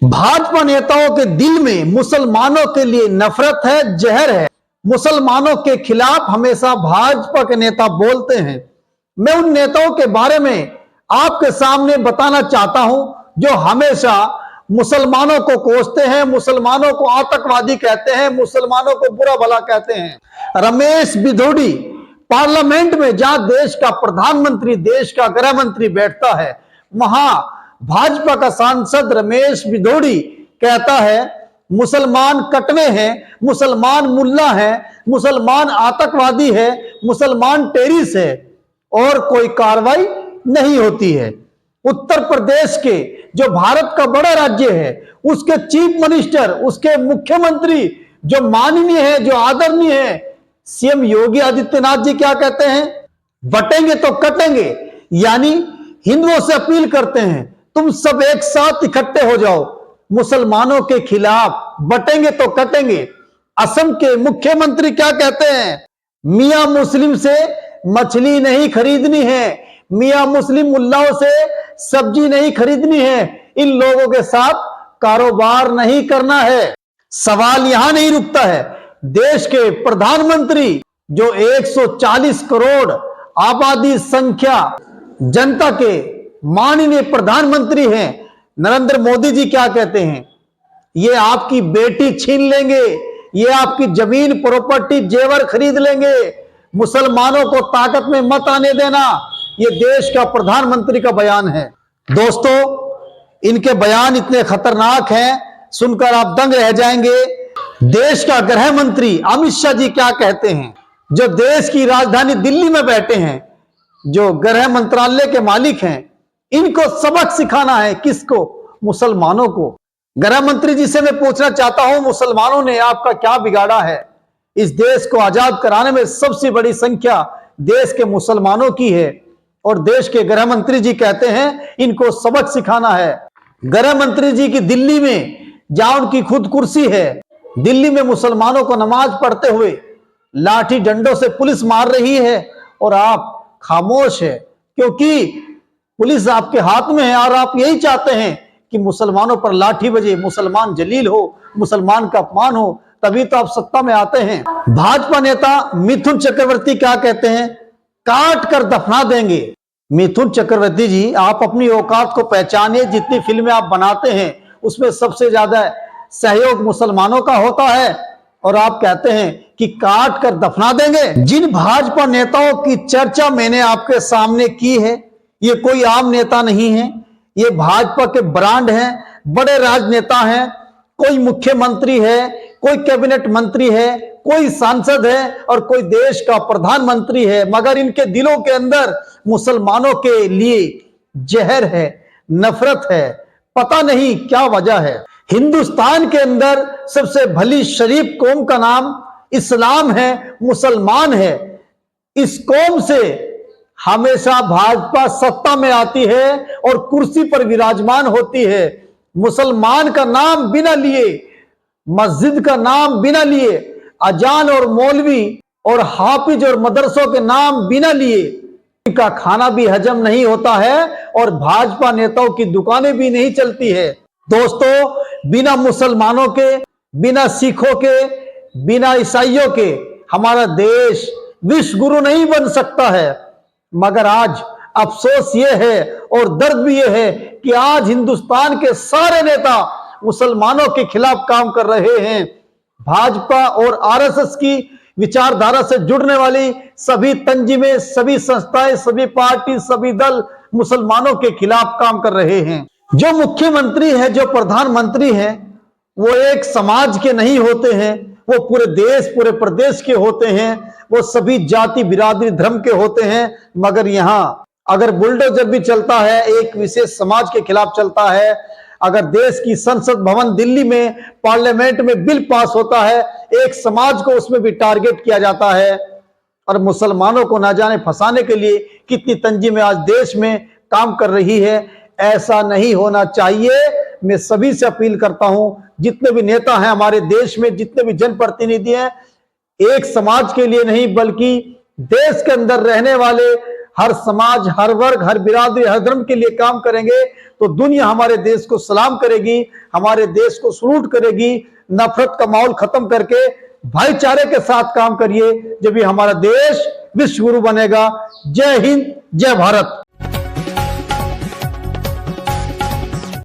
भाजपा नेताओं के दिल में मुसलमानों के लिए नफरत है, जहर है। मुसलमानों के खिलाफ हमेशा भाजपा के नेता बोलते हैं। मैं उन नेताओं के बारे में आपके सामने बताना चाहता हूं जो हमेशा मुसलमानों को कोसते हैं, मुसलमानों को आतंकवादी कहते हैं, मुसलमानों को बुरा भला कहते हैं। रमेश बिधोड़ी पार्लियामेंट में जहां देश का प्रधानमंत्री, देश का गृह मंत्री बैठता है, वहां भाजपा का सांसद रमेश बिधोड़ी कहता है मुसलमान कटवे हैं, मुसलमान मुल्ला हैं, मुसलमान आतंकवादी है, मुसलमान टेररिस्ट है और कोई कार्रवाई नहीं होती है। उत्तर प्रदेश के जो भारत का बड़ा राज्य है, उसके चीफ मिनिस्टर, उसके मुख्यमंत्री जो माननीय है, जो आदरणीय है, सीएम योगी आदित्यनाथ जी क्या कहते हैं? बटेंगे तो कटेंगे। यानी हिंदुओं से अपील करते हैं तुम सब एक साथ इकट्ठे हो जाओ, मुसलमानों के खिलाफ बटेंगे तो कटेंगे। असम के मुख्यमंत्री क्या कहते हैं? मियां मुस्लिम से मछली नहीं खरीदनी है, मियां मुस्लिम मुल्लाओं से सब्जी नहीं खरीदनी है, इन लोगों के साथ कारोबार नहीं करना है। सवाल यहां नहीं रुकता है। देश के प्रधानमंत्री जो 140 करोड़ आबादी संख्या जनता के माननीय प्रधानमंत्री हैं, नरेंद्र मोदी जी क्या कहते हैं? ये आपकी बेटी छीन लेंगे, ये आपकी जमीन प्रॉपर्टी जेवर खरीद लेंगे, मुसलमानों को ताकत में मत आने देना। ये देश का प्रधानमंत्री का बयान है। दोस्तों, इनके बयान इतने खतरनाक हैं, सुनकर आप दंग रह जाएंगे। देश का गृह मंत्री अमित शाह जी क्या कहते हैं? जो देश की राजधानी दिल्ली में बैठे हैं, जो गृह मंत्रालय के मालिक हैं, इनको सबक सिखाना है। किसको? मुसलमानों को। गृह मंत्री जी से मैं पूछना चाहता हूं, मुसलमानों ने आपका क्या बिगाड़ा है? इस देश को आजाद कराने में सबसे बड़ी संख्या देश के मुसलमानों की है और देश के गृह मंत्री जी कहते हैं इनको सबक सिखाना है। गृह मंत्री जी की दिल्ली में जहां उनकी खुद कुर्सी है, दिल्ली में मुसलमानों को नमाज पढ़ते हुए लाठी डंडों से पुलिस मार रही है और आप खामोश है, क्योंकि पुलिस आपके हाथ में है और आप यही चाहते हैं कि मुसलमानों पर लाठी बजे, मुसलमान जलील हो, मुसलमान का अपमान हो, तभी तो आप सत्ता में आते हैं। भाजपा नेता मिथुन चक्रवर्ती क्या कहते हैं? काट कर दफना देंगे। मिथुन चक्रवर्ती जी, आप अपनी औकात को पहचानिए। जितनी फिल्में आप बनाते हैं उसमें सबसे ज्यादा सहयोग मुसलमानों का होता है और आप कहते हैं कि काट कर दफना देंगे। जिन भाजपा नेताओं की चर्चा मैंने आपके सामने की है, ये कोई आम नेता नहीं है, ये भाजपा के ब्रांड हैं, बड़े राजनेता हैं। कोई मुख्यमंत्री है, कोई कैबिनेट मंत्री है, कोई सांसद है और कोई देश का प्रधानमंत्री है, मगर इनके दिलों के अंदर मुसलमानों के लिए जहर है, नफरत है। पता नहीं क्या वजह है। हिंदुस्तान के अंदर सबसे भली शरीफ कौम का नाम इस्लाम है, मुसलमान है। इस कौम से हमेशा भाजपा सत्ता में आती है और कुर्सी पर विराजमान होती है। मुसलमान का नाम बिना लिए, मस्जिद का नाम बिना लिए, अजान और मौलवी और हाफिज और मदरसों के नाम बिना लिए इनका खाना भी हजम नहीं होता है और भाजपा नेताओं की दुकानें भी नहीं चलती है। दोस्तों, बिना मुसलमानों के, बिना सिखों के, बिना ईसाइयों के हमारा देश विश्व गुरु नहीं बन सकता है। मगर आज अफसोस ये है और दर्द भी ये है कि आज हिंदुस्तान के सारे नेता मुसलमानों के खिलाफ काम कर रहे हैं। भाजपा और आरएसएस की विचारधारा से जुड़ने वाली सभी तंजीमें, सभी संस्थाएं, सभी पार्टी, सभी दल मुसलमानों के खिलाफ काम कर रहे हैं। जो मुख्यमंत्री है, जो प्रधानमंत्री है, वो एक समाज के नहीं होते हैं, वो पूरे देश, पूरे प्रदेश के होते हैं, वो सभी जाति, बिरादरी, धर्म के होते हैं। मगर यहां अगर बुलडोजर भी चलता है, एक विशेष समाज के खिलाफ चलता है। अगर देश की संसद भवन दिल्ली में, पार्लियामेंट में बिल पास होता है, एक समाज को उसमें भी टारगेट किया जाता है। और मुसलमानों को ना जाने फंसाने के लिए कितनी तंजीमें आज देश में काम कर रही है। ऐसा नहीं होना चाहिए। मैं सभी से अपील करता हूं, जितने भी नेता हैं हमारे देश में, जितने भी जनप्रतिनिधि हैं, एक समाज के लिए नहीं बल्कि देश के अंदर रहने वाले हर समाज, हर वर्ग, हर बिरादरी, हर धर्म के लिए काम करेंगे तो दुनिया हमारे देश को सलाम करेगी, हमारे देश को सलूट करेगी। नफरत का माहौल खत्म करके भाईचारे के साथ काम करिए, जब भी हमारा देश विश्व गुरु बनेगा। जय हिंद, जय भारत।